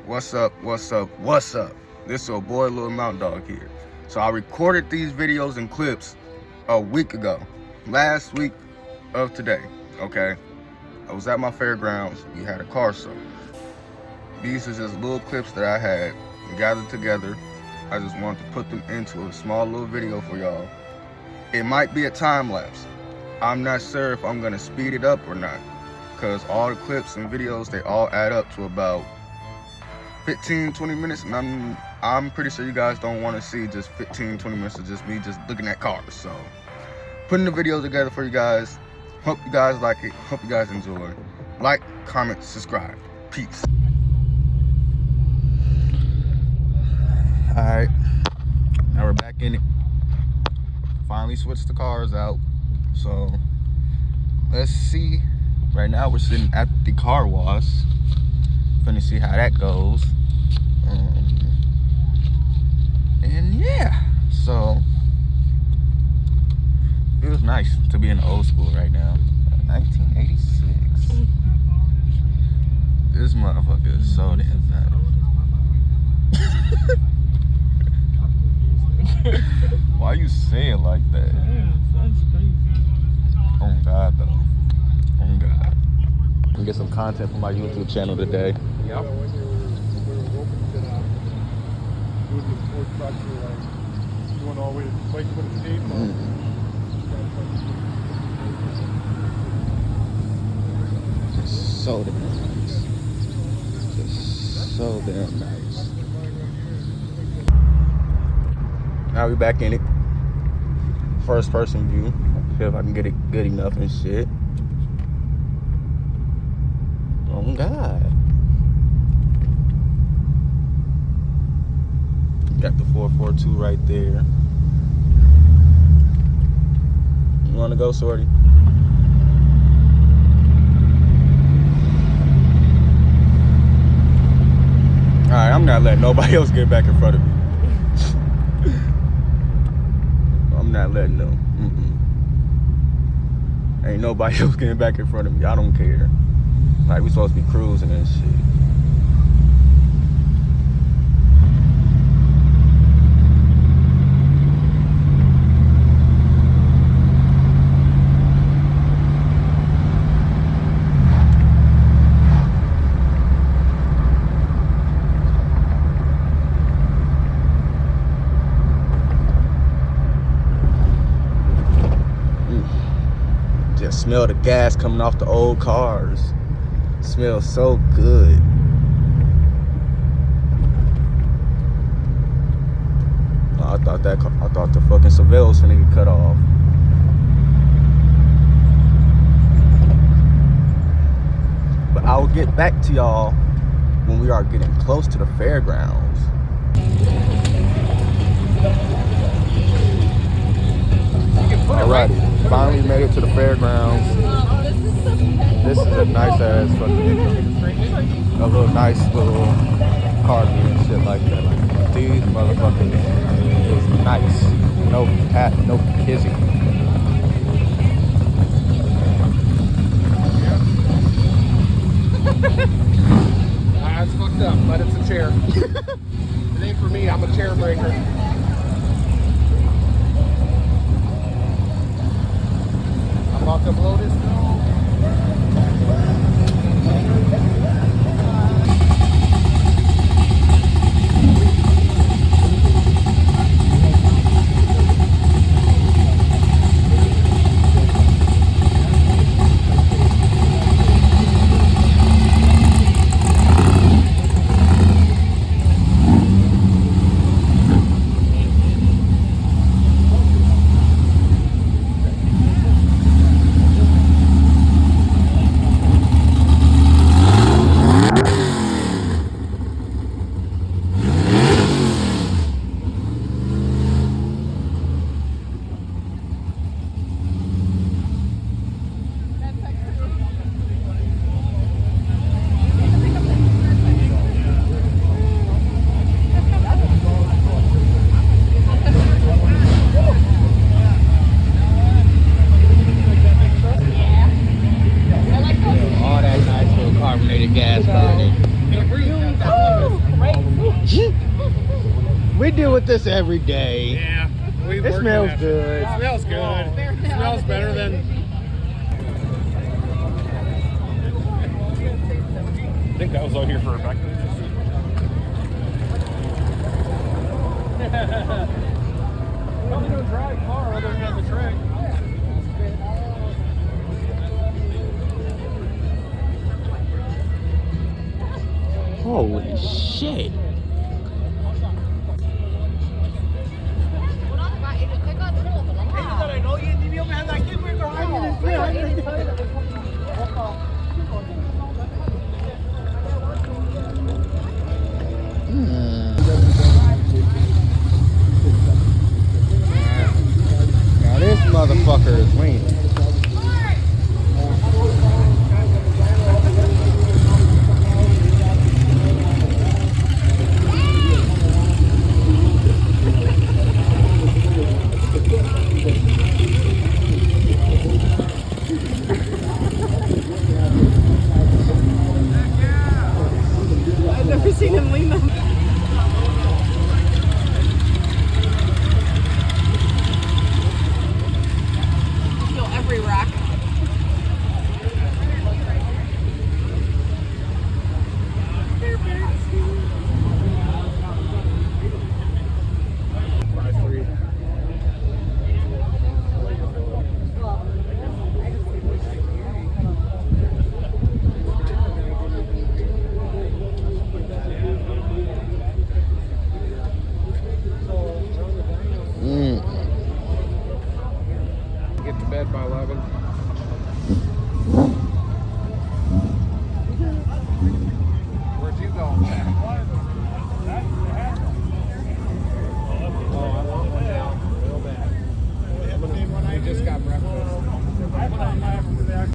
What's up? This is your boy Lil Mountain Dog here. So I recorded these videos and clips a week ago, last week of today, okay? I was at my fairgrounds, we had a car show. These are just little clips that I had gathered together. I just wanted to put them into a small little video for y'all. It might be a time lapse. I'm not sure if I'm gonna speed it up or not, because all the clips and videos, they all add up to about 15-20 minutes, and I'm pretty sure you guys don't want to see just 15-20 minutes of just me just looking at cars. So putting the videos together for you guys. Hope you guys like it, hope you guys enjoy. Like, comment, subscribe. Peace. Alright, now we're back in it. Finally switched the cars out, so let's see. Right now we're sitting at the car wash. Finna see how that goes. And yeah, so it was nice to be in the old school right now. 1986. This motherfucker is so damn nice. Why you say it like that? That's crazy. Oh God, though. Oh God. I'm get some content for my YouTube channel today. Yep. So damn nice. Just so damn nice. Now we back in it. First person view. See if I can get it good enough and shit. Oh God. Got the 442 right there. You wanna go, Shorty? Alright, I'm not letting nobody else get back in front of me. I'm not letting them. Ain't nobody else getting back in front of me. I don't care. Like, we supposed to be cruising and shit. Just smell the gas coming off the old cars. Smells so good. I thought the fucking Seville was finna get cut off. But I will get back to y'all when we are getting close to the fairgrounds. Alrighty, finally made it to the fairgrounds. This is a nice ass fucking, a little nice little car and shit like that. Like, these motherfuckers is nice. No cat, no kizzy. It's fucked up, but it's a chair. It ain't for me, I'm a chair breaker. I'm about to blow this now. We deal with this every day. Yeah. It smells good. It smells good. It smells better than... I think that was all here for a fact. Probably don't drive car other than the track. Holy shit. Now this motherfucker is leaning. I've never seen him lean that. Feel every rack. Get to bed by 11. Where'd you go? Oh, I want one now. Real bad. We just got breakfast.